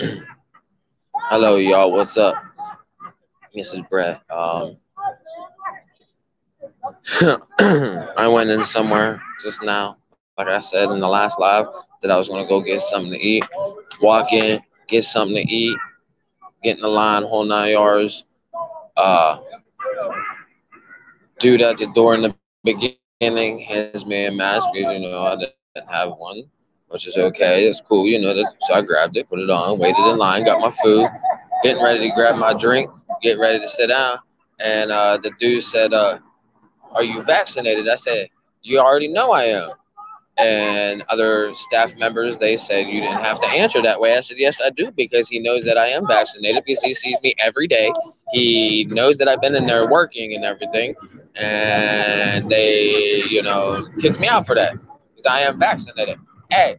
Hello, y'all. What's up? This is Brett. I went in somewhere just now, like I said in the last live, that I was gonna go get something to eat. Walk in, get something to eat, get in the line, whole 9 yards. Uh, Dude at the door in the beginning hands me a mask because I didn't have one, which is okay. It's cool, so I grabbed it, put it on, waited in line, got my food, getting ready to grab my drink, getting ready to sit down, and the dude said, "Are you vaccinated?" I said, "You already know I am." And other staff members, they said, "You didn't have to answer that way." I said, "Yes, I do, because he knows that I am vaccinated, because he sees me every day. He knows that I've been in there working and everything, and they, kicked me out for that because I am vaccinated." Hey,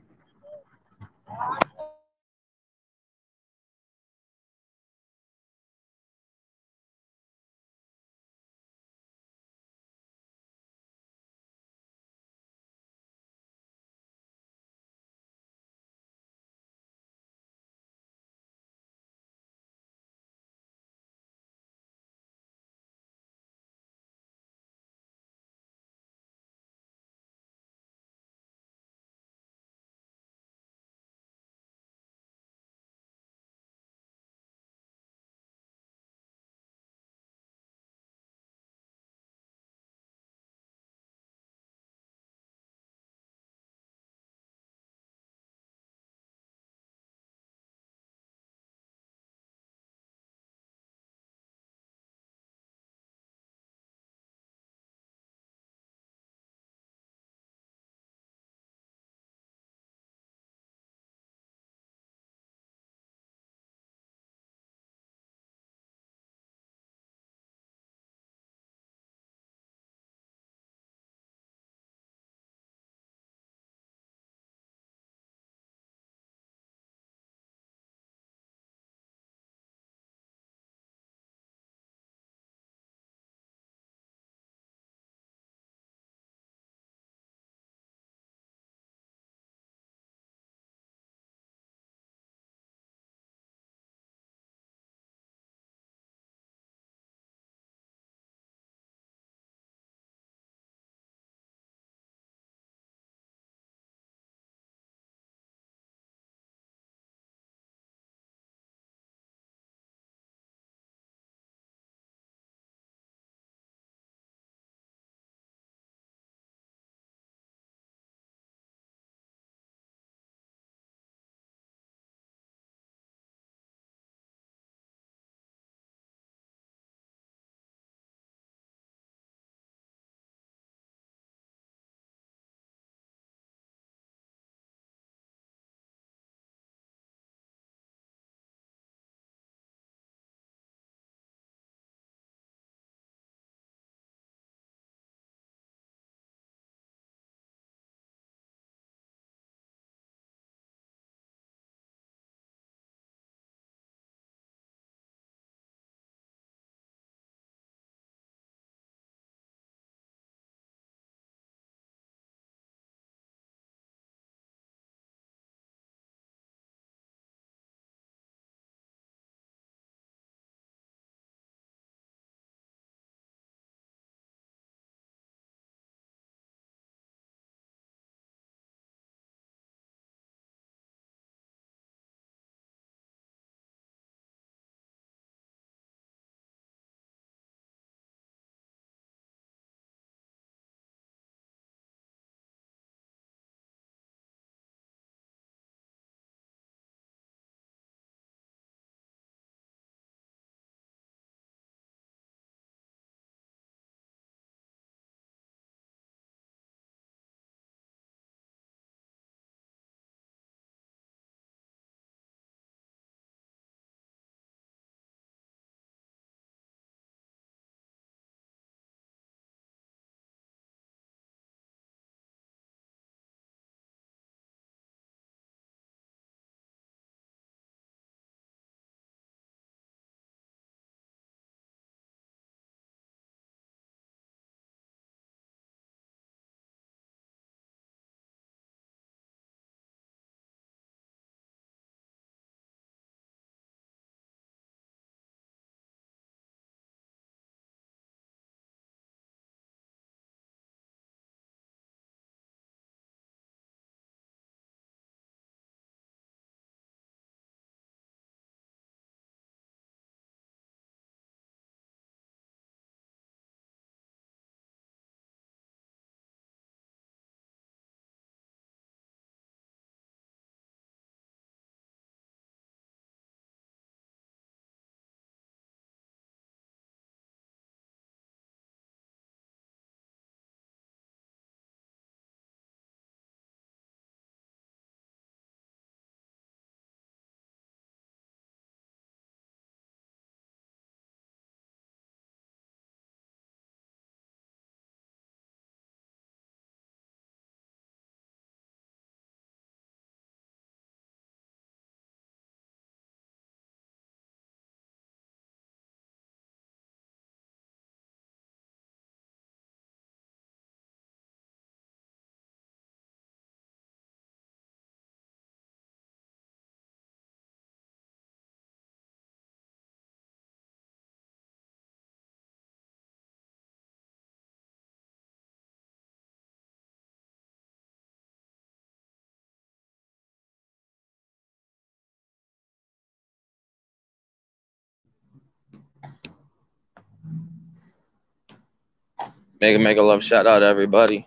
Make a love shout out to everybody.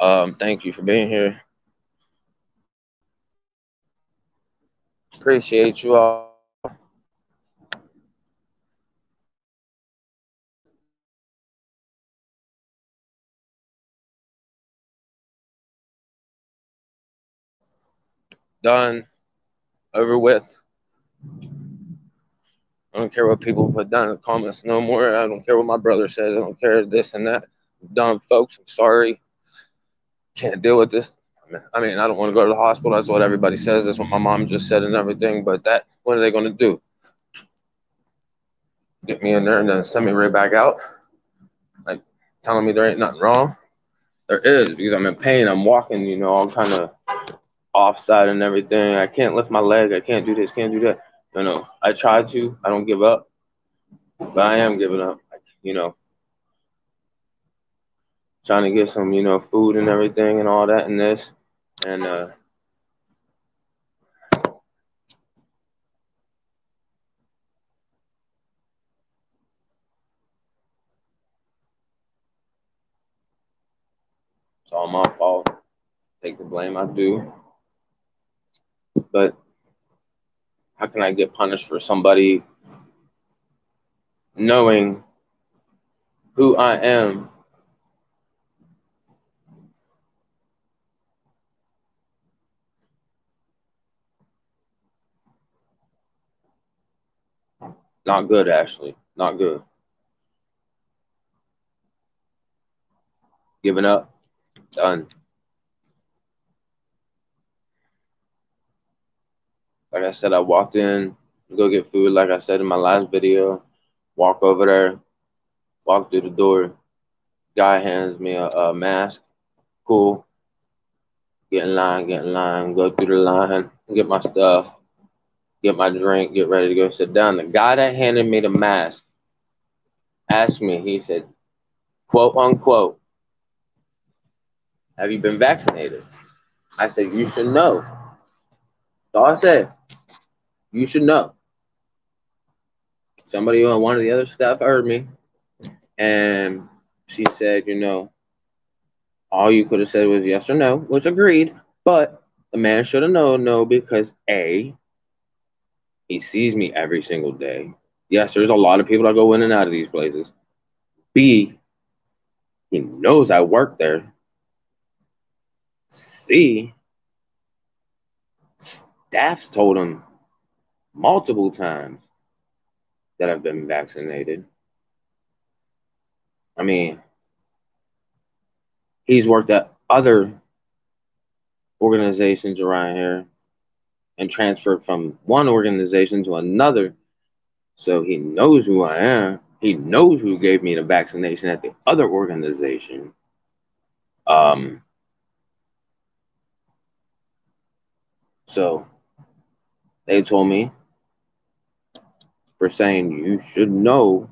Thank you for being here. Appreciate you all. Done. Over with. I don't care what people put down in the comments no more. I don't care what my brother says. I don't care this and that. I'm done, folks. I'm sorry. Can't deal with this. I mean, I don't want to go to the hospital. That's what everybody says. That's what my mom just said and everything. But that, what are they going to do? Get me in there and then send me right back out? Like, telling me there ain't nothing wrong? There is, because I'm in pain. I'm walking, you know, all kind of offside and everything. I can't lift my leg. I can't do this, can't do that. No. I try to. I don't give up. But I am giving up. You know, trying to get some, you know, food and everything and all that and this. And it's all my fault. Take the blame, I do. But how can I get punished for somebody knowing who I am? Not good, Ashley. Not good. Giving up. Done. Like I said, I walked in, go get food, like I said in my last video. Walk over there, walk through the door. Guy hands me a mask. Cool. Get in line, go through the line, get my stuff, get my drink, get ready to go sit down. The guy that handed me the mask asked me, he said, quote unquote, have you been vaccinated? I said, you should know. That's all I said. You should know. Somebody on one of the other staff heard me, and she said, you know, all you could have said was yes or no, which agreed, but the man should have known no because A, he sees me every single day. Yes, there's a lot of people that go in and out of these places. B, he knows I work there. C, staff's told him multiple times that I've been vaccinated. I mean, he's worked at other organizations around here and transferred from one organization to another. So he knows who I am. He knows who gave me the vaccination at the other organization. So they told me for saying you should know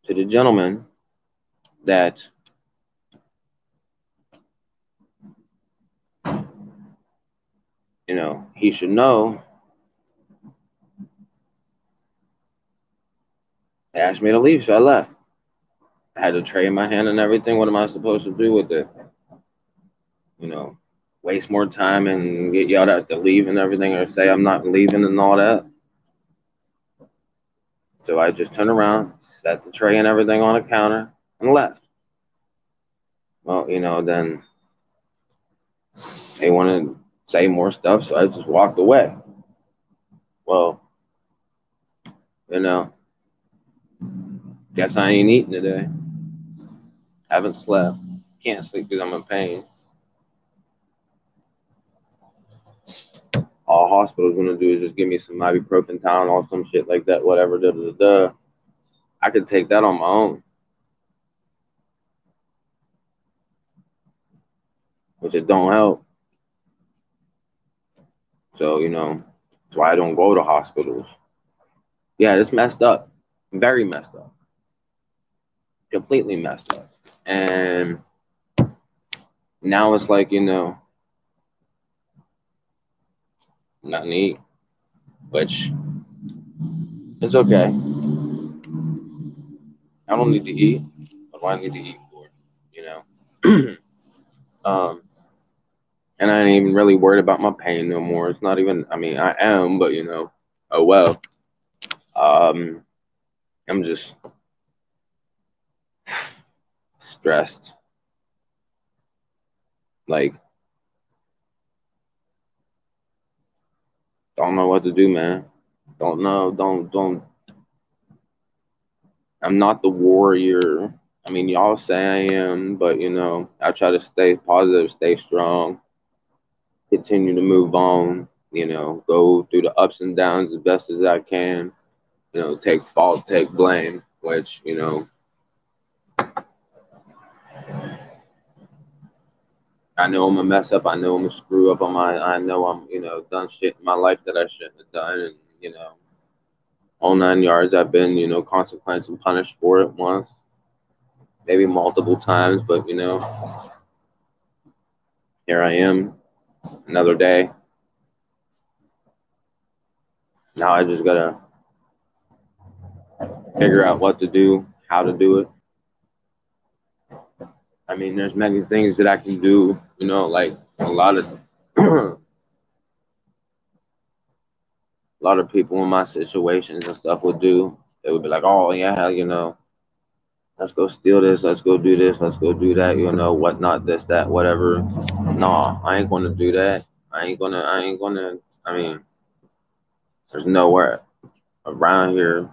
to the gentleman that you know he should know. They asked me to leave, so I left. I had the tray in my hand and everything. What am I supposed to do with it? You know, waste more time and get yelled at to leave and everything, or say I'm not leaving and all that. So I just turned around, set the tray and everything on the counter, and left. Well, you know, then they wanted to say more stuff, so I just walked away. Well, you know, guess I ain't eating today. Haven't slept. Can't sleep because I'm in pain. All hospital's gonna do is just give me some ibuprofen, Tylenol, some shit like that, whatever. I could take that on my own, which it don't help. So you know, that's why I don't go to hospitals. Yeah, it's messed up, very messed up, completely messed up, and now it's like you know, nothing to eat, which is okay. I don't need to eat. I what I need to eat for, you know. And I ain't even really worried about my pain no more. It's not even, I mean, I am, but you know, oh well. Um, I'm just stressed. Like, don't know what to do, man. Don't know. Don't. I'm not the warrior. I mean, y'all say I am, but you know, I try to stay positive, stay strong, continue to move on. You know, go through the ups and downs as best as I can. You know, take fault, take blame, which you know, I know I'm a mess up. I know I'm a screw up on my. I know I'm, you know, done shit in my life that I shouldn't have done, and you know, all 9 yards. I've been, you know, consequenced and punished for it once, maybe multiple times, but you know, here I am, another day. Now I just gotta figure out what to do, how to do it. I mean, there's many things that I can do, you know, like a lot of a lot of people in my situations and stuff would do. They would be like, "Oh yeah, you know, let's go steal this, let's go do this, let's go do that, you know, whatnot, this, that, whatever." No, I ain't gonna do that. I ain't gonna, I mean, there's nowhere around here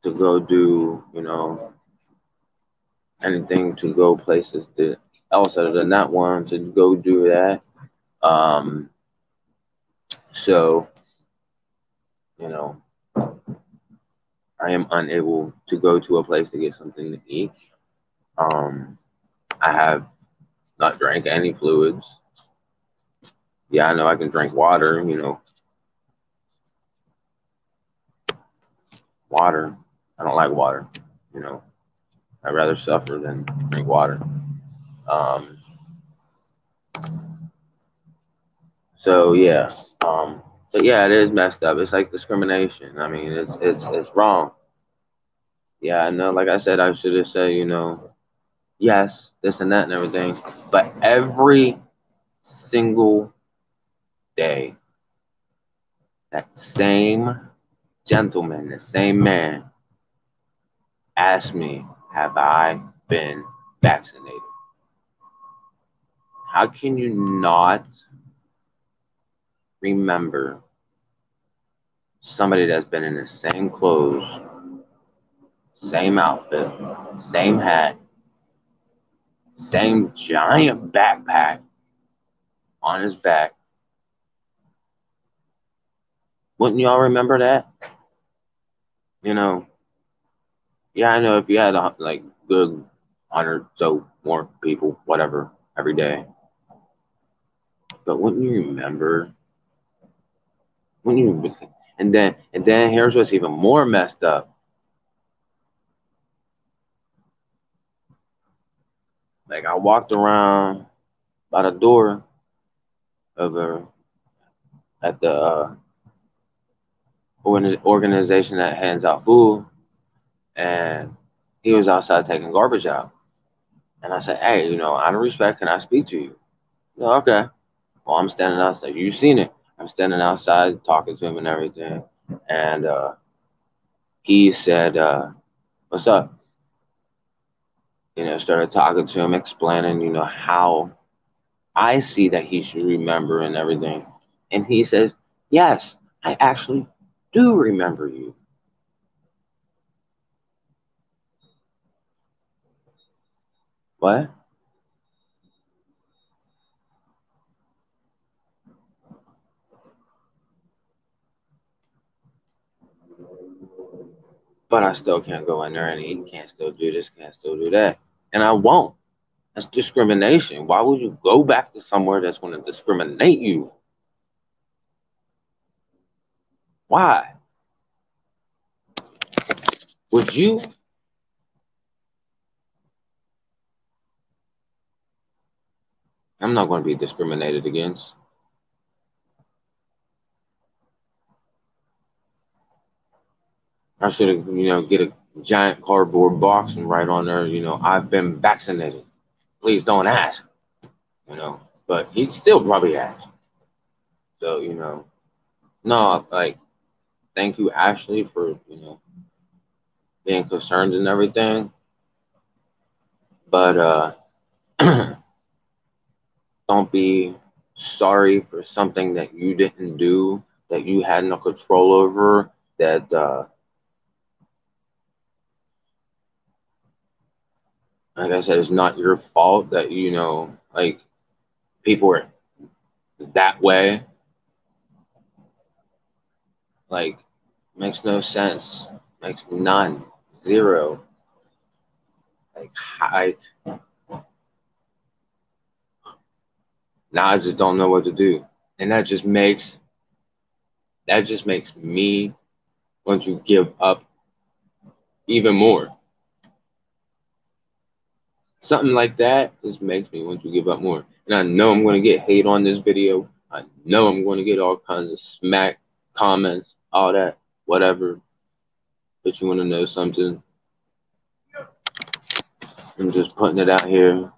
to go do, you know, anything to go places that else other than that one to go do that. Um, so, you know, I am unable to go to a place to get something to eat. Um, I have not drank any fluids. Yeah, I know I can drink water, you know, water. I don't like water, you know. I'd rather suffer than drink water. Um, so yeah, but yeah, it is messed up. It's like discrimination. I mean, it's wrong. Yeah, I know. Like I said, I should have said, you know, yes, this and that and everything. But every single day, that same gentleman, the same man, asked me, "Have I been vaccinated?" How can you not remember somebody that's been in the same clothes, same outfit, same hat, same giant backpack on his back? Wouldn't y'all remember that? You know, yeah, I know if you had like good 100 so more people, whatever, every day, but wouldn't you remember? Wouldn't you? And then here's what's even more messed up. Like I walked around by the door of a at the organization that hands out food, and he was outside taking garbage out. And I said, "Hey, you know, out of respect, can I speak to you?" No, okay. Well, I'm standing outside. You've seen it. I'm standing outside talking to him and everything. And he said, "What's up?" You know, started talking to him, explaining, you know, how I see that he should remember and everything. And he says, "Yes, I actually do remember you." What? But I still can't go in there and eat, can't still do this, can't still do that. And I won't. That's discrimination. Why would you go back to somewhere that's going to discriminate you? Why? Would you? I'm not going to be discriminated against. I should have, you know, giant cardboard box and write on there, I've been vaccinated. Please don't ask, But he'd still probably ask. So, no, like, thank you, Ashley, for, being concerned and everything. But don't be sorry for something that you didn't do, that you had no control over, that, like I said, it's not your fault that, like, people are that way. Like, makes no sense. Makes none. Zero. Like, now I just don't know what to do. And that just makes me want to give up even more. Something like that just makes me want to give up more. And I know I'm going to get hate on this video. I know I'm going to get all kinds of smack comments, all that, whatever. But you want to know something? I'm just putting it out here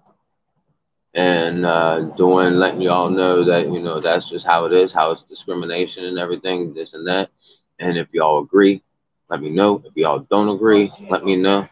and letting y'all know that, that's just how it is, how it's discrimination and everything, this and that. And if y'all agree, let me know. If y'all don't agree, let me know.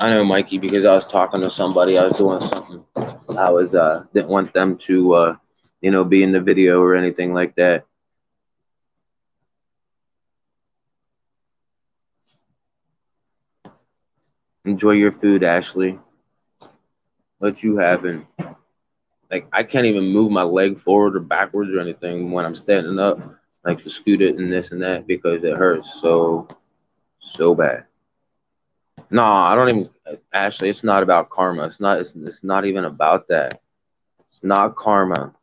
I know, Mikey, because I was talking to somebody. I was doing something. I was didn't want them to be in the video or anything like that. Enjoy your food, Ashley. What you having? Like, I can't even move my leg forward or backwards or anything when I'm standing up, like to scoot it and this and that, because it hurts so bad. No, I don't even. Ashley, it's not about karma. It's not even about that. It's not karma.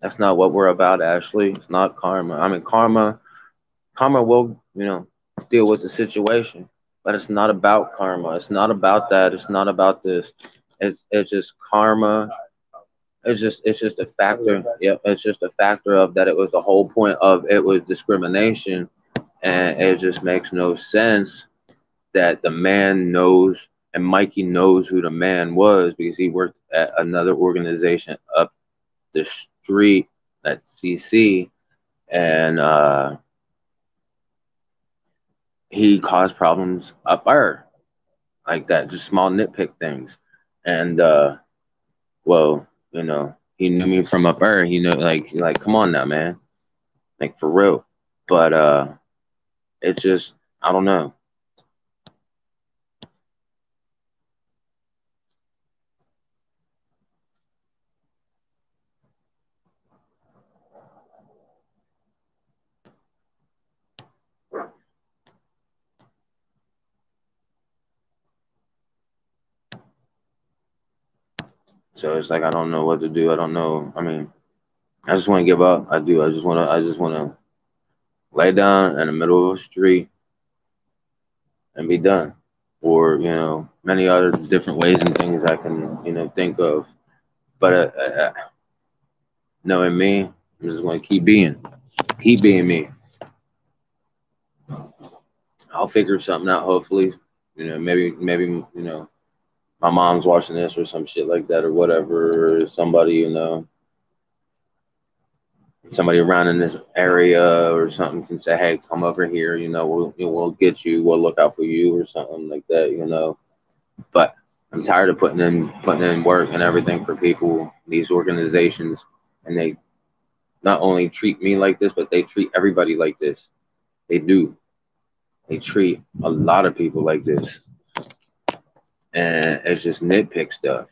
That's not what we're about, Ashley. It's not karma. I mean, karma will, deal with the situation, but it's not about karma. It's not about that. It's not about this. It's just karma. It's just a factor. Yep, it's just a factor of that. It was the whole point of it was discrimination, and it just makes no sense that the man knows and Mikey knows who the man was because he worked at another organization up the street at CC, and he caused problems up there like that, just small nitpick things. And well, he knew me from up there. He knew like come on now, man, like for real. But it just I don't know. So it's like I don't know what to do. I don't know. I mean, I just want to give up. I do. I just want to lay down in the middle of a street and be done. Or, many other different ways and things I can, think of. But knowing me, I'm just going to keep being me. I'll figure something out, hopefully. Maybe, my mom's watching this or some shit like that or whatever. Or somebody around in this area or something can say, hey, come over here, we'll get you, we'll look out for you or something like that. But I'm tired of putting in work and everything for people, these organizations, and they not only treat me like this, but they treat everybody like this. They do. They treat a lot of people like this. And it's just nitpick stuff.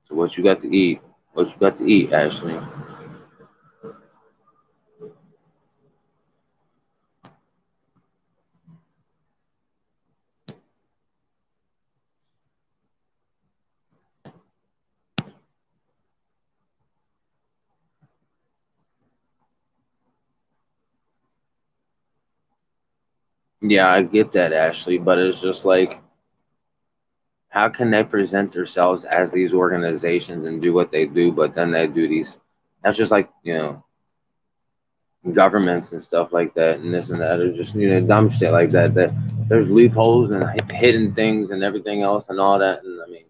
So what you got to eat? What you got to eat, Ashley? Yeah, I get that, Ashley, but it's just like, how can they present themselves as these organizations and do what they do, but then they do these? That's just like, governments and stuff like that, and this and that, or just dumb shit like that. That there's loopholes and hidden things and everything else and all that. And I mean,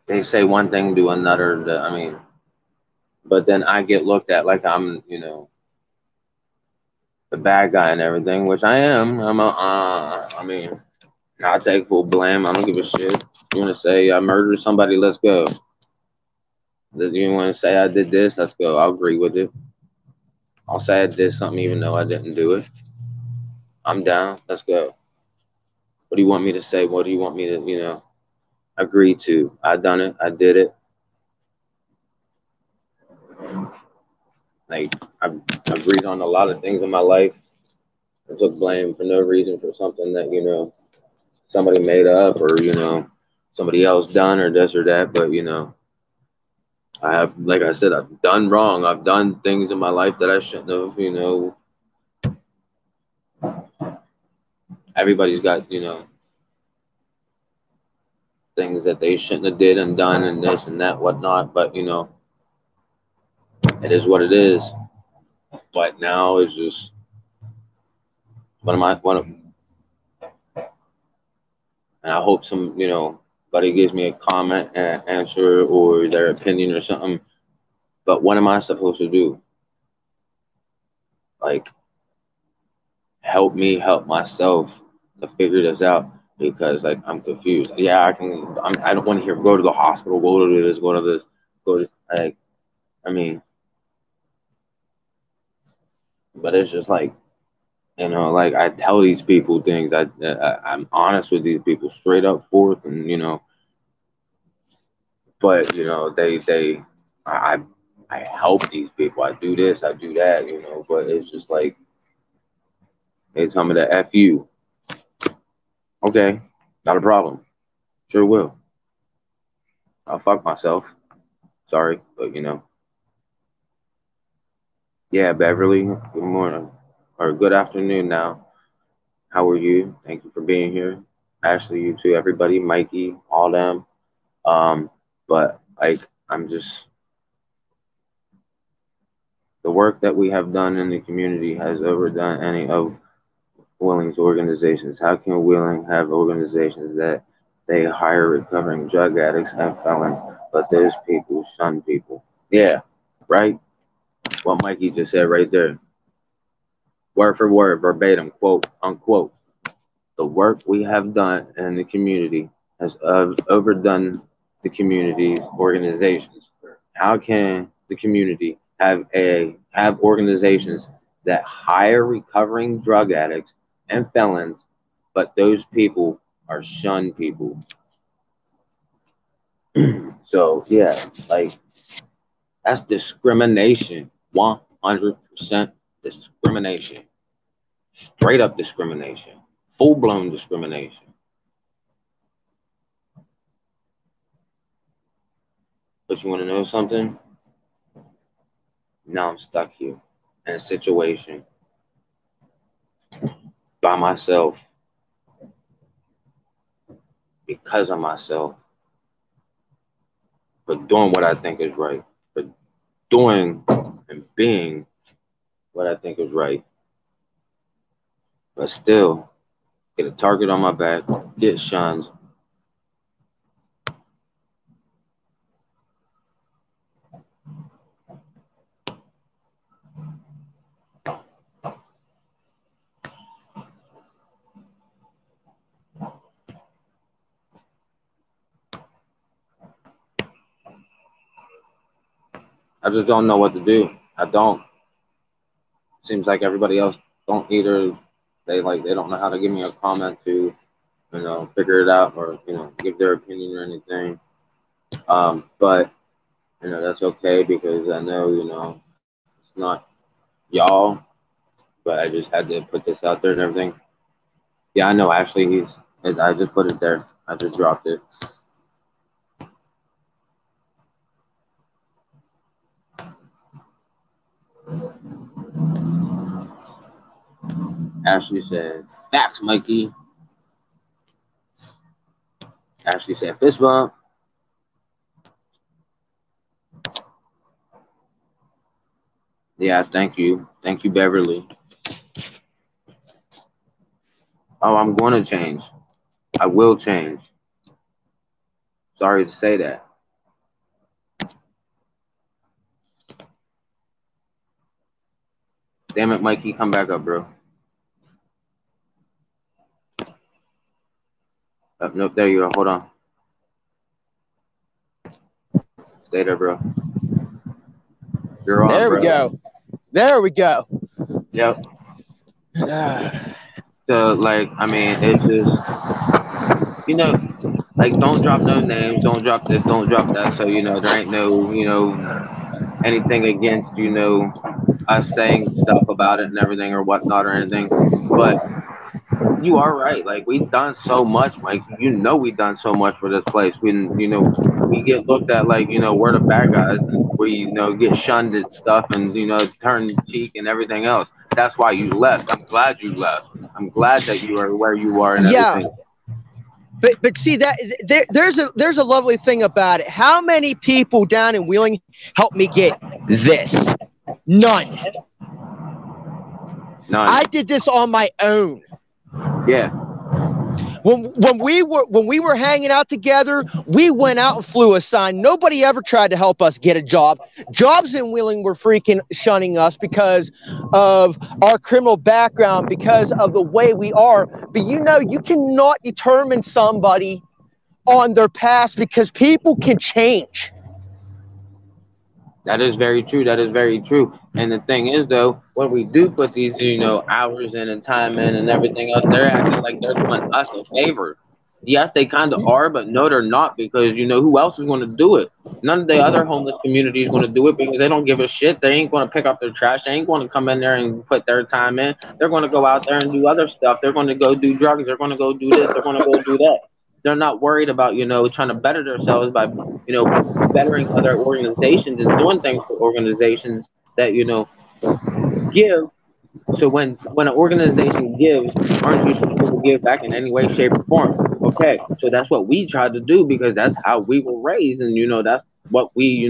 they say one thing, do another. I mean, but then I get looked at like I'm, the bad guy and everything, which I am. I mean, I take full blame. I don't give a shit. You want to say I murdered somebody? Let's go. You want to say I did this? Let's go. I'll agree with it. I'll say I did something even though I didn't do it. I'm down. Let's go. What do you want me to say? What do you want me to, agree to? I done it. I did it. Like I've agreed on a lot of things in my life. I took blame for no reason for something that somebody made up or somebody else done or this or that. But I have, like I said, I've done wrong. I've done things in my life that I shouldn't have. Everybody's got things that they shouldn't have did and done and this and that whatnot. But it is what it is. But now it's just what am I? What and I hope somebody gives me a comment and answer or their opinion or something. But what am I supposed to do? Like, help me help myself to figure this out, because like I'm confused. Yeah, I don't want to hear go to the hospital, go to this, go to this, go to like. I mean, but it's just like, like I tell these people things. I'm honest with these people, straight up forth, and but I I help these people. I do this, I do that, but it's just like they tell me to F you. Okay, not a problem. Sure will. I'll fuck myself. Sorry, but yeah, Beverly, good morning or good afternoon now. How are you? Thank you for being here. Ashley, you too, everybody, Mikey, all them. But like I'm just the work that we have done in the community has overdone any of Willing's organizations. How can Willing have organizations that they hire recovering drug addicts and felons, but those people shun people? Yeah, right? What Mikey just said right there. Word for word, verbatim, quote, unquote. The work we have done in the community has overdone the community's organizations. How can the community have organizations that hire recovering drug addicts and felons, but those people are shunned people? So yeah, like that's discrimination. 100% discrimination. Straight up discrimination. Full blown discrimination. But you want to know something? Now I'm stuck here in a situation by myself, because of myself, for doing what I think is right, for doing and being what I think is right. But still, get a target on my back, get shunned. I just don't know what to do. I don't. Seems like everybody else don't either. They don't know how to give me a comment to, figure it out, or give their opinion or anything. But that's okay, because I know it's not y'all, but I just had to put this out there and everything. Yeah, I know. Actually, I just put it there. I just dropped it. Ashley said, "Facts, Mikey." Ashley said, "Fist bump." Yeah, thank you, Beverly. Oh, I'm going to change. I will change. Sorry to say that. Damn it, Mikey, come back up, bro. Nope, there you go. Hold on. Stay there, bro. You're on, there we go. There we go. Yep. So, like, I mean, it's just, like, don't drop no names, don't drop this, don't drop that. So, there ain't no, anything against, us saying stuff about it and everything or whatnot or anything. But you are right. Like, we've done so much, Mike. We've done so much for this place. We get looked at like, we're the bad guys. We, get shunned at stuff and, turn cheek and everything else. That's why you left. I'm glad you left. I'm glad that you are where you are and everything. But see that there's a lovely thing about it. How many people down in Wheeling helped me get this? None. I did this on my own. Yeah. When we were hanging out together, we went out and flew a sign. Nobody ever tried to help us get a job. Jobs in Wheeling were freaking shunning us because of our criminal background, because of the way we are. But you know, you cannot determine somebody on their past because people can change. That is very true. That is very true. And the thing is, though, when we do put these, hours in and time in and everything else, they're acting like they're doing us a favor. Yes, they kind of are, but no, they're not, because who else is going to do it? None of the other homeless community is going to do it because they don't give a shit. They ain't going to pick up their trash. They ain't going to come in there and put their time in. They're going to go out there and do other stuff. They're going to go do drugs. They're going to go do this. They're going to go do that. They're not worried about, trying to better themselves by, bettering other organizations and doing things for organizations that, give. So when an organization gives, aren't you supposed to give back in any way, shape, or form? Okay, so that's what we tried to do because that's how we were raised, and that's what we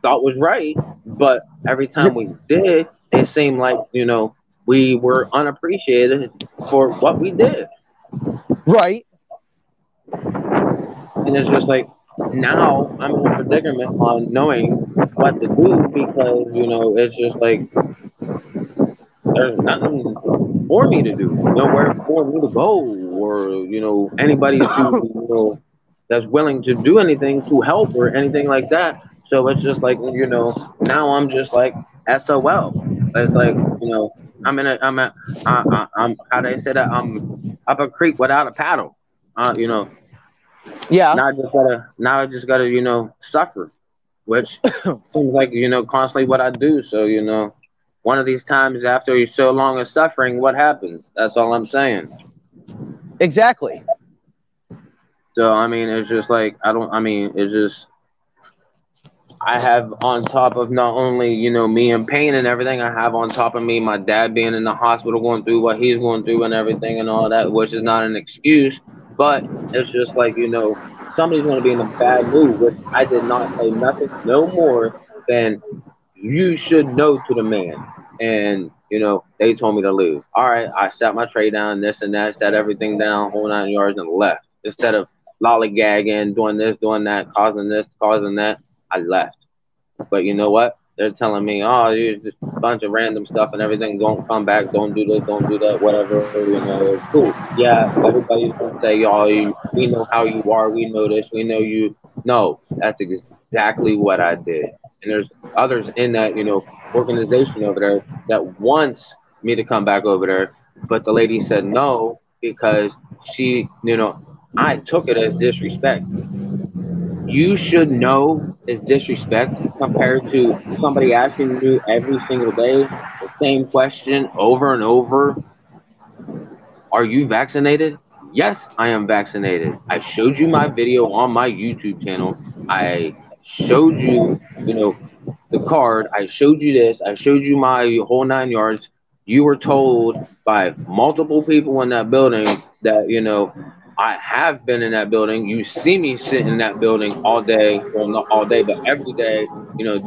thought was right. But every time we did, it seemed like we were unappreciated for what we did. Right. And it's just like now I'm in a predicament on knowing what to do because it's just like there's nothing for me to do, nowhere for me to go, or anybody to that's willing to do anything to help or anything like that. So it's just like now I'm just like SOL. It's like I'm how they say that I'm up a creek without a paddle. Yeah. Now I just gotta suffer, which seems like constantly what I do. So one of these times after you're so long of suffering, what happens? That's all I'm saying. Exactly. So I mean, it's just like it's just I have on top of not only me in pain and everything, I have on top of me my dad being in the hospital going through what he's going through and everything and all that, which is not an excuse, but it's just like somebody's going to be in a bad mood, which I did not say nothing no more than you should know to the man. And they told me to leave. All right, I sat my tray down, this and that, sat everything down, whole 9 yards, and left. Instead of lollygagging, doing this, doing that, causing this, causing that, I left. But you know what? They're telling me, oh, you're just a bunch of random stuff and everything. Don't come back. Don't do this. Don't do that. Whatever. Cool. Yeah, everybody's going to say, oh, we know how you are. We know this. We know you. No, that's exactly what I did. And there's others in that, organization over there that wants me to come back over there. But the lady said no because she, I took it as disrespect. You should know is disrespect compared to somebody asking you every single day the same question over and over. Are you vaccinated? Yes, I am vaccinated. I showed you my video on my YouTube channel. I showed you, the card. I showed you this. I showed you my whole 9 yards. You were told by multiple people in that building that, I have been in that building. You see me sitting in that building all day. Well, not all day, but every day,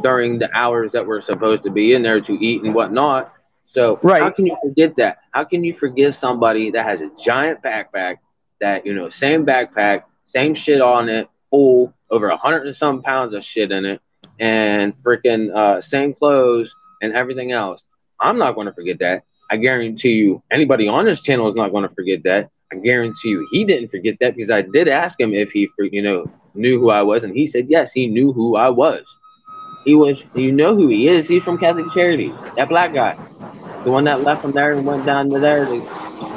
during the hours that we're supposed to be in there to eat and whatnot. So How can you forget that? How can you forget somebody that has a giant backpack that, same backpack, same shit on it, full, over 100 and some pounds of shit in it, and freaking same clothes and everything else? I'm not going to forget that. I guarantee you anybody on this channel is not going to forget that. I guarantee you he didn't forget that because I did ask him if he, knew who I was, and he said yes, he knew who I was. He was, who he is. He's from Catholic Charities. That black guy, the one that left from there and went down to there, the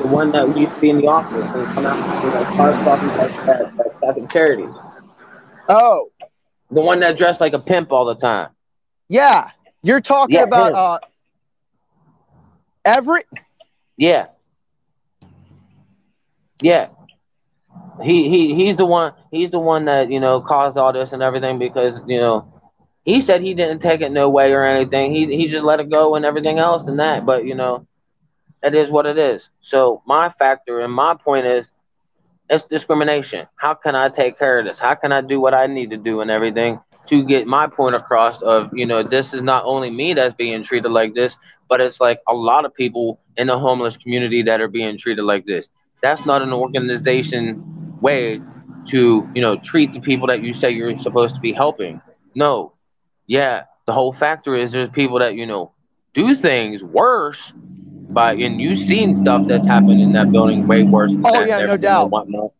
one that used to be in the office and come out, parked off at Catholic Charities. Oh, the one that dressed like a pimp all the time. Yeah, you're talking about Everett. Yeah. Yeah, he's the one. He's the one that caused all this and everything because he said he didn't take it no way or anything. He just let it go and everything else and that. But it is what it is. So my factor and my point is, it's discrimination. How can I take care of this? How can I do what I need to do and everything to get my point across of this is not only me that's being treated like this, but it's like a lot of people in the homeless community that are being treated like this. That's not an organization way to, treat the people that you say you're supposed to be helping. No. Yeah, the whole factor is there's people that, do things worse, and you've seen stuff that's happened in that building way worse than Oh that and yeah, no everything and doubt. whatnot.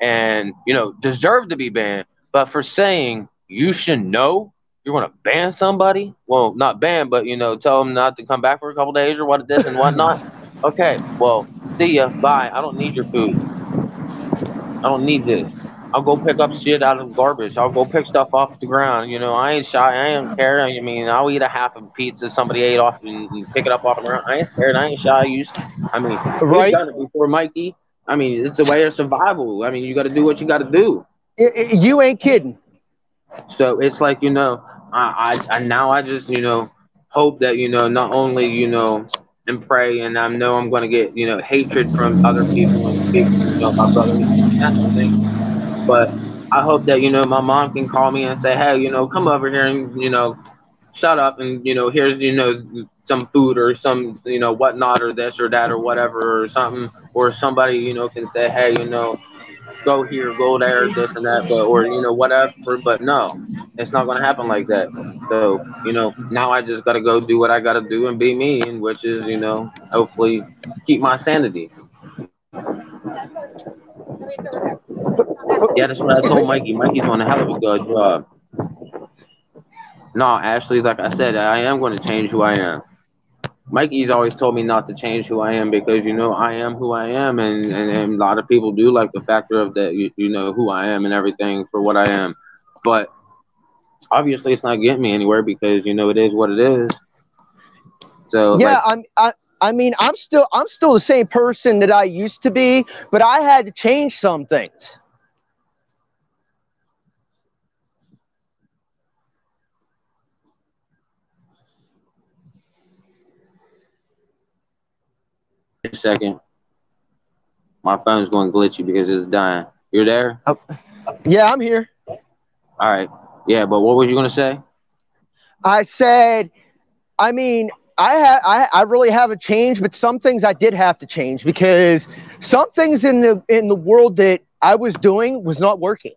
And, deserve to be banned. But for saying you should know you're going to ban somebody, well, not ban, but, tell them not to come back for a couple days or what it is and whatnot. Okay, well, see ya, bye. I don't need your food. I don't need this. I'll go pick up shit out of garbage. I'll go pick stuff off the ground. I ain't shy. I ain't care. I mean, I'll eat a half of a pizza somebody ate off and pick it up off the ground. I ain't scared. I ain't shy. I mean, we've Right? done it before, Mikey. I mean, it's a way of survival. I mean, you got to do what you got to do. You ain't kidding. So it's like, I now I just, hope that, not only, and pray, and I know I'm going to get, hatred from other people and people, my brothers and everything. But I hope that, my mom can call me and say, hey, come over here and, shut up and, here's, some food or some, whatnot or this or that or whatever or something. Or somebody, can say, hey, go here, go there, this and that, but, or, whatever. But no, it's not going to happen like that. So, now I just got to go do what I got to do and be me, and which is, hopefully keep my sanity. Yeah, that's what I Excuse told me. Mikey. Mikey's doing a hell of a good job. No, Ashley, like I said, I am going to change who I am. Mikey's always told me not to change who I am because, I am who I am. And a lot of people do like the factor of that, you know who I am and everything for what I am. But obviously, it's not getting me anywhere because, it is what it is. So, Yeah, like, I mean, I'm still the same person that I used to be, but I had to change some things. a second, my phone's going glitchy because it's dying. You're there? Oh, yeah, I'm here. All right. Yeah, but what were you going to say? I said, I mean, I really haven't changed, but some things I did have to change because some things in the world that I was doing was not working.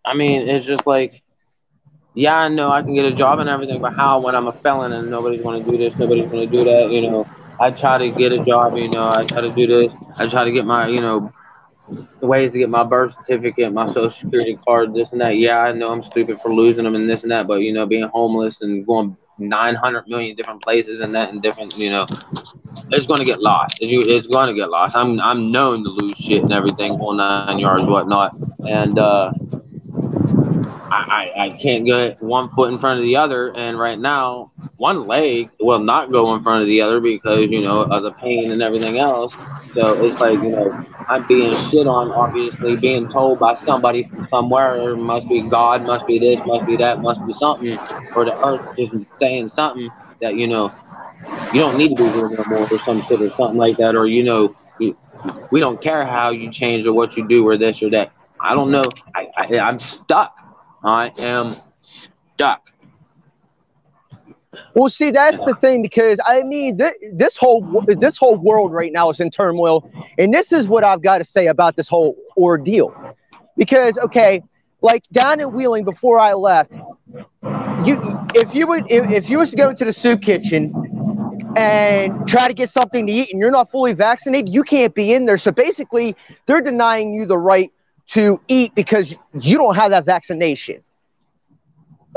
I mean, it's just like, yeah, I know I can get a job and everything, but how when I'm a felon and nobody's going to do this, nobody's going to do that, I try to get a job, I try to do this, I try to get my, ways to get my birth certificate, my social security card, this and that. Yeah, I know I'm stupid for losing them and this and that, but, being homeless and going 900 million different places and that and different, it's going to get lost. It's going to get lost. I'm known to lose shit and everything, whole 9 yards, whatnot. And, I can't get one foot in front of the other, and right now one leg will not go in front of the other because of the pain and everything else. So it's like I'm being shit on, obviously being told by somebody from somewhere, must be God, must be this, must be that, must be something, or the earth just saying something that you don't need to be here no more or some shit or something like that, or we don't care how you change or what you do or this or that. I don't know. I'm stuck. I am stuck. Well, see, that's the thing because I mean, this whole world right now is in turmoil, and this is what I've got to say about this whole ordeal. Because okay, like down in Wheeling before I left, if you was to go into the soup kitchen and try to get something to eat and you're not fully vaccinated, you can't be in there. So basically, they're denying you the right to eat because you don't have that vaccination.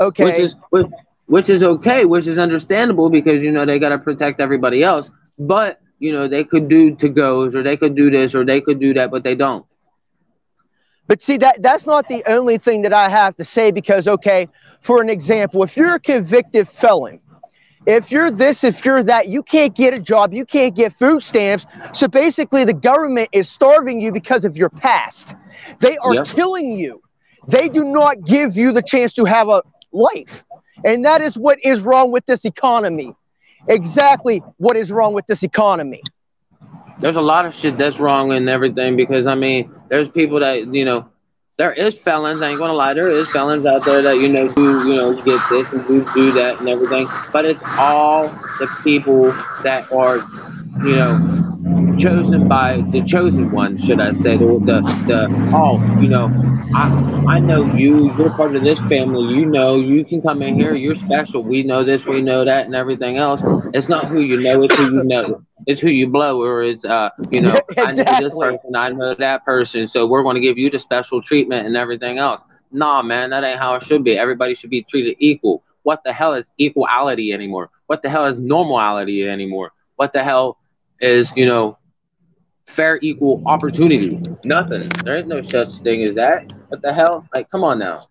which Okay. is which, which is okay, which is understandable because they got to protect everybody else. But they could do to goes, or they could do this, or they could do that, but they don't. But see that's not the only thing that I have to say because okay, for an example, if you're a convicted felon, if you're this, if you're that, you can't get a job, you can't get food stamps. So basically, the government is starving you because of your past. They are Yep. killing you. They do not give you the chance to have a life. And that is what is wrong with this economy. Exactly what is wrong with this economy. There's a lot of shit that's wrong and everything because I mean, there's people that there is felons. I ain't gonna lie, there is felons out there that do get this and do that and everything. But it's all the people that are you know chosen by the chosen one, should I say? I know you. You're part of this family. You know, you can come in here. You're special. We know this. We know that, and everything else. It's not who you know. It's who you know. It's who you blow, or it's I know this Exactly. person. I know that person. So we're going to give you the special treatment and everything else. Nah, man, that ain't how it should be. Everybody should be treated equal. What the hell is equality anymore? What the hell is normality anymore? What the hell is fair equal opportunity? Nothing. There is no such thing as that. What the hell? Like, come on now.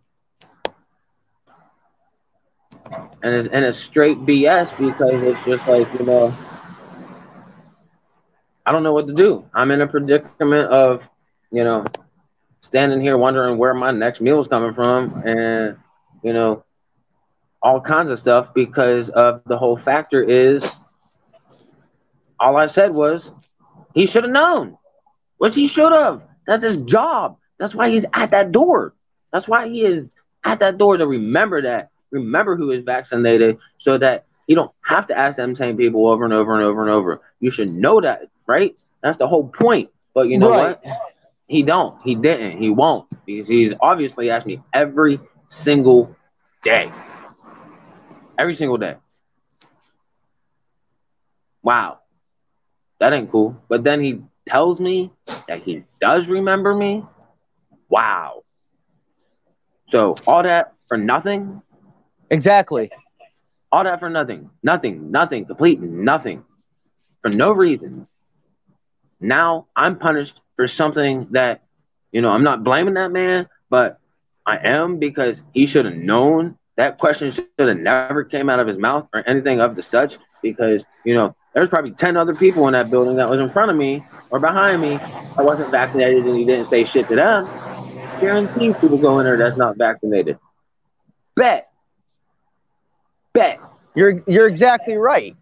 And it's straight BS because it's just like, I don't know what to do. I'm in a predicament of, you know, standing here wondering where my next meal is coming from, and you know, all kinds of stuff because of the whole factor is all I said was he should have known. Which he should have. That's his job. That's why he's at that door. That's why he is at that door, to remember that. Remember who is vaccinated so that you don't have to ask them same people over and over and over and over. You should know that, right? That's the whole point. But you know Right. what? He don't. He didn't. He won't. Because he's obviously asked me every single day. Every single day. Wow. That ain't cool. But then he tells me that he does remember me. Wow. So all that for nothing? Exactly. All that for nothing. Nothing. Complete nothing. For no reason. Now I'm punished for something that, I'm not blaming that man, but I am, because he should have known. That question should have never came out of his mouth or anything of the such, because, there's probably 10 other people in that building that was in front of me or behind me that wasn't vaccinated, and he didn't say shit to them. Guaranteed people go in there that's not vaccinated. Bet. You're exactly right.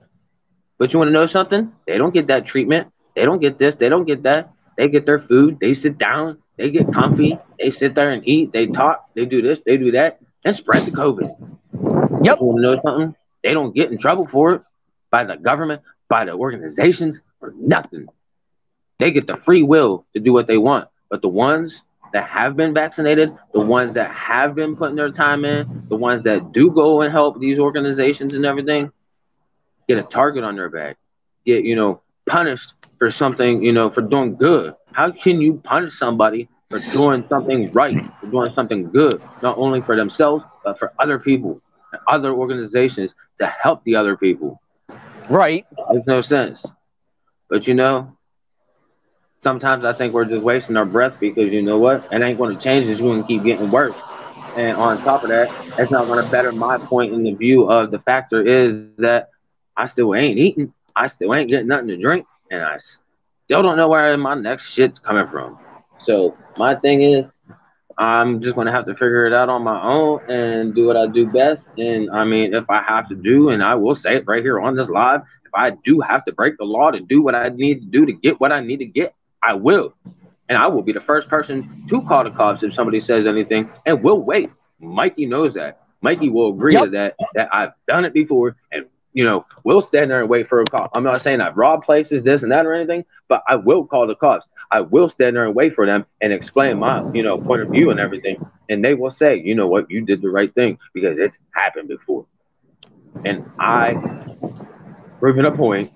But you want to know something? They don't get that treatment. They don't get this. They don't get that. They get their food. They sit down. They get comfy. They sit there and eat. They talk. They do this. They do that. And spread the COVID. Yep. You want to know something? They don't get in trouble for it by the government, by the organizations, or nothing. They get the free will to do what they want. But the ones that have been vaccinated, the ones that have been putting their time in, the ones that do go and help these organizations and everything, get a target on their back, get, punished for something, for doing good. How can you punish somebody for doing something right, for doing something good, not only for themselves, but for other people, and other organizations to help the other people? Right. It makes no sense. But, sometimes I think we're just wasting our breath, because you know what? It ain't going to change. It's going to keep getting worse. And on top of that, it's not going to better my point in the view of the factor is that I still ain't eating. I still ain't getting nothing to drink. And I still don't know where my next shit's coming from. So my thing is, I'm just going to have to figure it out on my own and do what I do best. And I mean, if I have to do, and I will say it right here on this live, if I do have to break the law to do what I need to do to get what I need to get, I will. And I will be the first person to call the cops if somebody says anything, and we'll wait. Mikey knows that. Mikey will agree to that I've done it before, and we'll stand there and wait for a call. I'm not saying I've robbed places, this and that or anything, but I will call the cops. I will stand there and wait for them and explain my, point of view and everything. And they will say, you know what, you did the right thing, because it's happened before. And I proven a point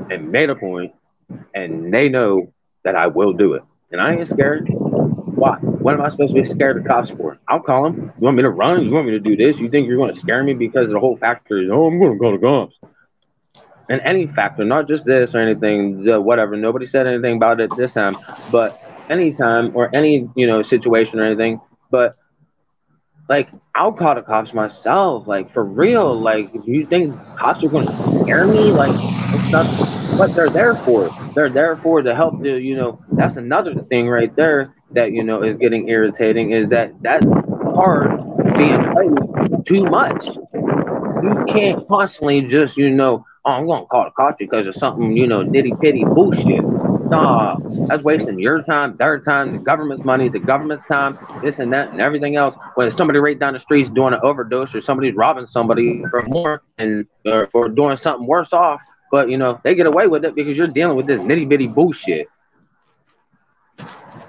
and made a point, and they know that I will do it. And I ain't scared. Why? What am I supposed to be scared of cops for? I'll call them. You want me to run? You want me to do this? You think you're going to scare me because the whole factor is, I'm going to call the cops. And any factor, not just this or anything, whatever. Nobody said anything about it this time, but anytime or any, situation or anything. But like, I'll call the cops myself, like, for real. Like, do you think cops are going to scare me? Like, that's what they're there for. They're there for to help the, that's another thing right there that, is getting irritating, is that part being played too much. You can't constantly just, oh, I'm going to call the cops because of something, nitty pitty bullshit. Nah, that's wasting your time, their time, the government's money, the government's time, this and that and everything else. When somebody right down the street's doing an overdose, or somebody's robbing somebody for more and or for doing something worse off, But you know, they get away with it because you're dealing with this nitty bitty bullshit,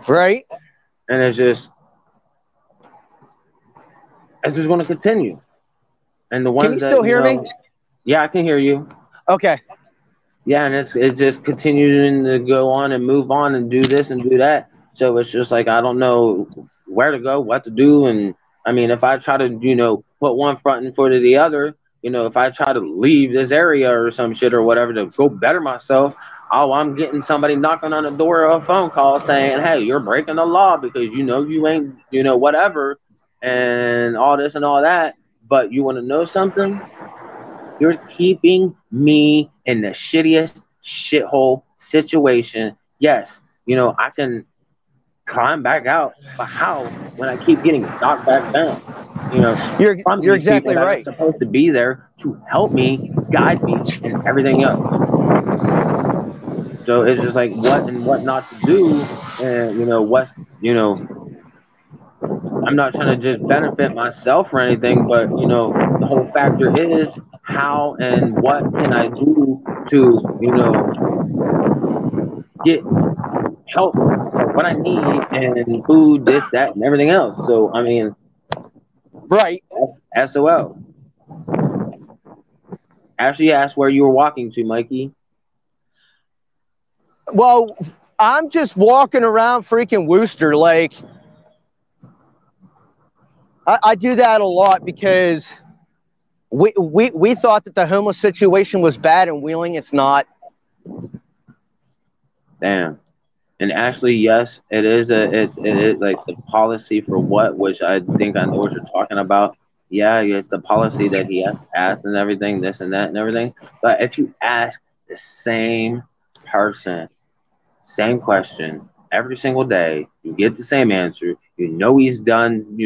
Right? and it's just going to continue. And the Can ones you that still hear me? yeah, I can hear you. Okay. Yeah, and it's just continuing to go on and move on and do this and do that. So it's just like I don't know where to go, what to do, and I mean, if I try to put one front in front of the other, if I try to leave this area or some shit or whatever to go better myself, oh, I'm getting somebody knocking on the door or a phone call saying, "Hey, you're breaking the law because you ain't whatever," and all this and all that. But you want to know something? You're keeping me in the shittiest shithole situation. Yes, I can climb back out, but how when I keep getting knocked back down? From You're these people exactly that are right. supposed to be there to help me, guide me, and everything else. So it's just like what and what not to do, and I'm not trying to just benefit myself or anything, but the whole factor is how and what can I do to get help for what I need and food, this, that, and everything else. So I mean, Right. that's SOL. Ashley asked where you were walking to, Mikey. Well, I'm just walking around freaking Worcester. Like, I do that a lot because we thought that the homeless situation was bad in Wheeling. It's not. Damn. And Ashley, yes, it is it is like the policy for what, which I think I know what you're talking about. Yeah, it's the policy that he has to ask and everything, this and that and everything. But if you ask the same person, same question every single day, you get the same answer. He's done,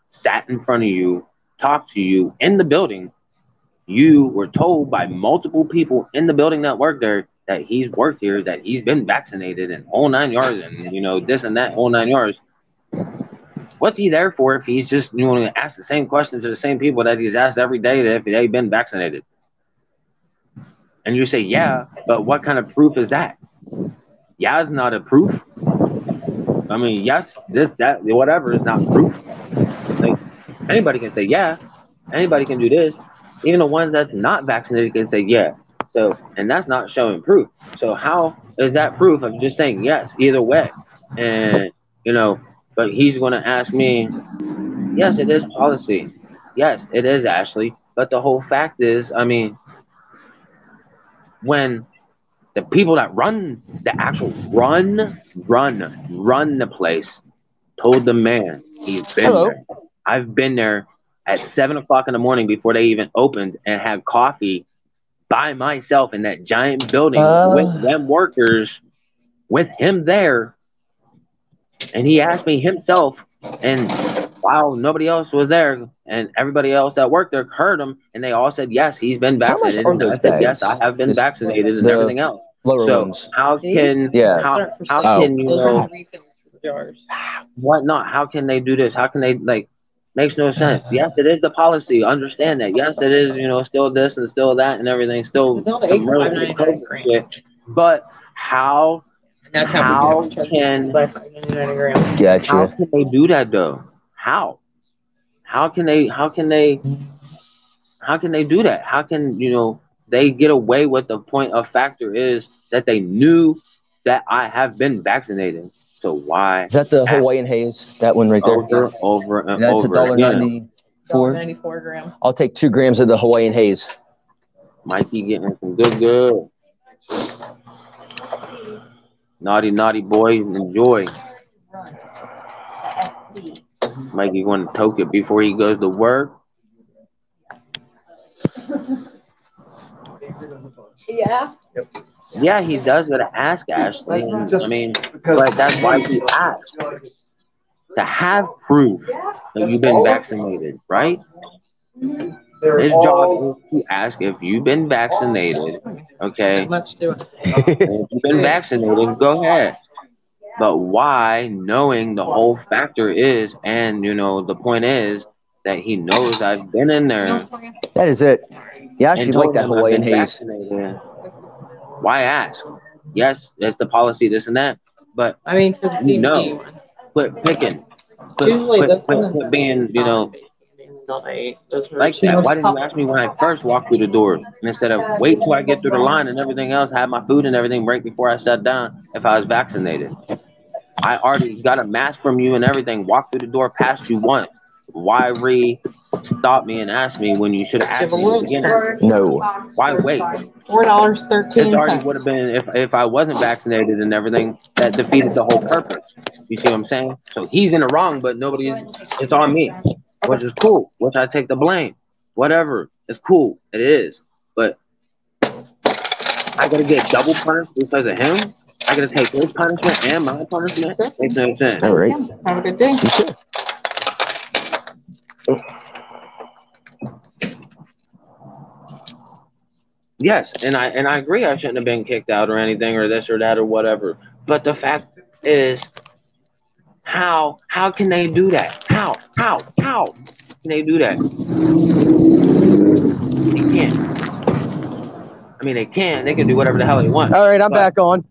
sat in front of you, talked to you in the building. You were told by multiple people in the building that work there that he's worked here, that he's been vaccinated and whole 9 yards, and this and that whole 9 yards. What's he there for if he's just to ask the same question to the same people that he's asked every day that if they've been vaccinated? And you say, yeah, but what kind of proof is that? Yeah, it's not a proof. I mean, yes, this, that, whatever is not proof. Like anybody can say, yeah, anybody can do this. Even the ones that's not vaccinated can say, yeah. So, and that's not showing proof. So how is that proof of just saying yes, either way? And, but he's going to ask me, yes, it is policy. Yes, it is, Ashley. But the whole fact is, I mean, when the people that run the actual run the place told the man, he's been there. I've been there at 7 o'clock in the morning before they even opened and had coffee by myself in that giant building with them workers, with him there. And he asked me himself, and while nobody else was there, and everybody else that worked there heard him, and they all said, yes, he's been vaccinated. And I said, yes, I have been vaccinated and everything else. So ones. How can what not? How can they do this? How can they makes no sense. Yes, it is the policy. Understand that. Yes, it is, still this and still that and everything, still some relative shit. But how can they do that though? How can they do that? How can they get away with the point of factor is that they knew that I have been vaccinated. So why? Is that the Hawaiian Haze? That one right there. Over and that's over. That's $1.94. $1.94 gram. I'll take 2 grams of the Hawaiian Haze. Mikey getting some good. Naughty boy, enjoy. Mikey going to toke it before he goes to work. Yeah. Yeah, he does gotta ask Ashley. I mean, but that's why he asked to have proof that you've been vaccinated, right? His job is to ask if you've been vaccinated. Okay. If you've been vaccinated, go ahead. But why, knowing the whole factor is, and the point is that he knows I've been in there. That is it. Yeah, I actually like that Hawaiian Haze. Why ask? Yes, that's the policy, this and that. But I mean, for the you CBD know, one. quit picking. Usually this one is Quit being, you know, until they those are like that. Why didn't you ask me when I first walked through the door? And instead of wait till I get through the line and everything else, have my food and everything right before I sat down if I was vaccinated. I already got a mask from you and everything, walked through the door past you once. Why stop me and ask me when you should have asked me in the beginning? No. Why wait? $4.13. It already would have been if I wasn't vaccinated and everything, that defeated the whole purpose. You see what I'm saying? So he's in the wrong, but it's on me, which is cool, which I take the blame. Whatever. It's cool. It is. But I gotta get double punished because of him. I gotta take his punishment and my punishment. Makes no sense. All right. Have a good day. Yes, and I agree. I shouldn't have been kicked out or anything or this or that or whatever. But the fact is, how can they do that? How can they do that? They can't. I mean, they can. They can do whatever the hell they want. All right, I'm back on.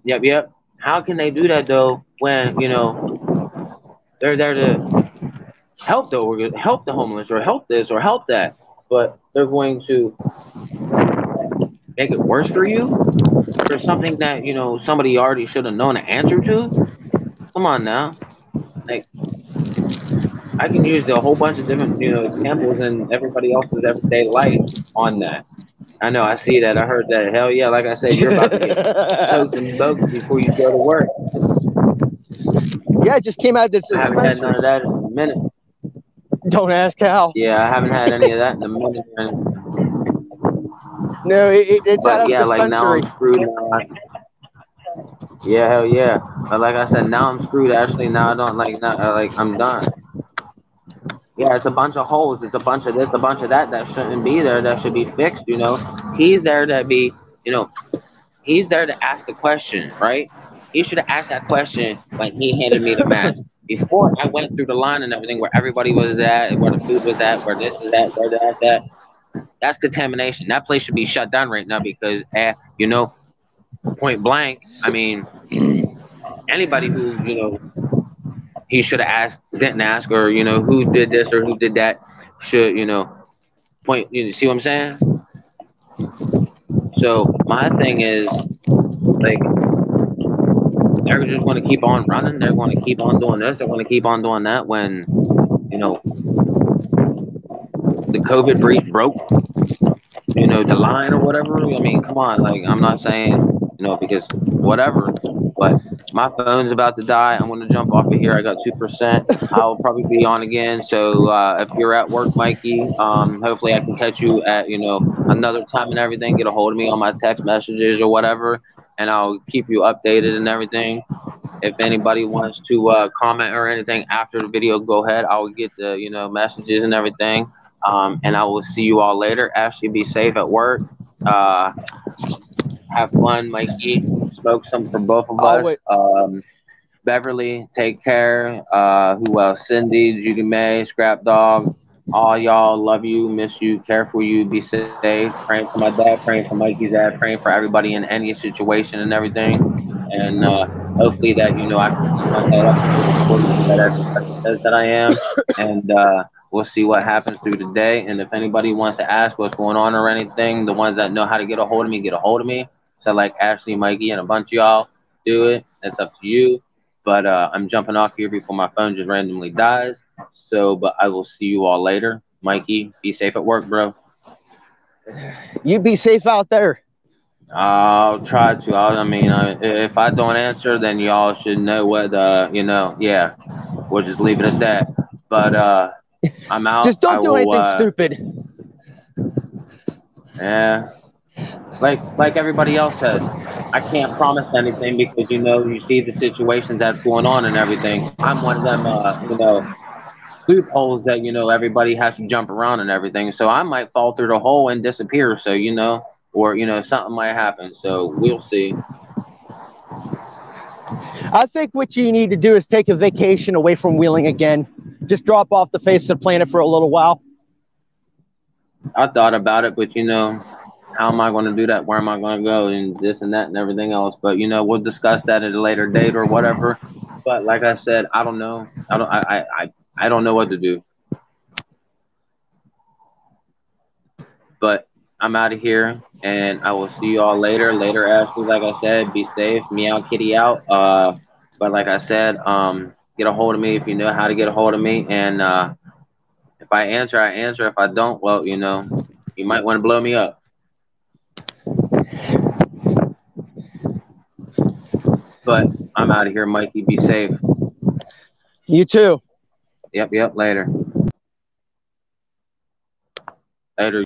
Yep. How can they do that though when they're there to help the homeless or help this or help that, but they're going to make it worse for you for something that somebody already should have known the answer to? Come on now, like I can use a whole bunch of different examples in everybody else's everyday life on that. I know, I see that, I heard that. Hell yeah, like I said, you're about to get soaked and boat before you go to work. Yeah, it just came out this. I haven't had none of that in a minute. Don't ask how. Yeah, I haven't had any of that in a minute. No, it's but out of yeah, like now I'm dispensary. screwed now. Yeah, hell yeah. But like I said, now I'm screwed. Actually, now I don't like I'm done. Yeah, it's a bunch of holes. It's a bunch of this, a bunch of that shouldn't be there. That should be fixed. He's there to be. He's there to ask the question, right? He should have asked that question when he handed me the mask. Before I went through the line and everything, where everybody was at, where the food was at, where this is at, where that's at. That's contamination. That place should be shut down right now because, point blank, I mean, anybody who, he should have asked, didn't ask, or, who did this or who did that should, point, see what I'm saying? So my thing is, like, they're just going to keep on running. They're going to keep on doing this. They're going to keep on doing that when, the COVID breach broke, the line or whatever. I mean, come on. Like, I'm not saying, because whatever, but my phone's about to die. I'm going to jump off of here. I got 2%. I'll probably be on again. So if you're at work, Mikey, hopefully I can catch you at, another time and everything. Get a hold of me on my text messages or whatever, and I'll keep you updated and everything. If anybody wants to comment or anything after the video, go ahead. I'll get the, messages and everything. And I will see you all later. Ashley, be safe at work. Have fun, Mikey. Smoke some for both of us. Beverly, take care. Who else? Cindy, Judy May, Scrap Dog. All y'all, love you, miss you, care for you, be safe. Praying for my dad, praying for Mikey's dad, praying for everybody in any situation and everything. And hopefully that, I can keep my head up that I am. And we'll see what happens through the day. And if anybody wants to ask what's going on or anything, the ones that know how to get a hold of me, get a hold of me. So like Ashley, Mikey, and a bunch of y'all, do it. It's up to you. But I'm jumping off here before my phone just randomly dies. So, but I will see you all later. Mikey, be safe at work, bro. You be safe out there. I'll try to. I mean, if I don't answer, then y'all should know what, yeah. We'll just leave it at that. But I'm out. Just don't do anything stupid. Yeah. Like everybody else says, I can't promise anything because, you see the situations that's going on and everything. I'm one of them, loopholes that, everybody has to jump around and everything. So I might fall through the hole and disappear. So, or, something might happen. So we'll see. I think what you need to do is take a vacation away from Wheeling again. Just drop off the face of the planet for a little while. I thought about it, but, how am I going to do that? Where am I going to go? And this and that and everything else. But you know, we'll discuss that at a later date or whatever. But like I said, I don't know. I don't know what to do. But I'm out of here, and I will see you all later. Later, Ashley. Like I said, be safe. Meow Kitty out. But like I said, get a hold of me if you know how to get a hold of me. And if I answer, I answer. If I don't, well, you know, you might want to blow me up. But I'm out of here, Mikey. Be safe. You too. Yep. Later. Later.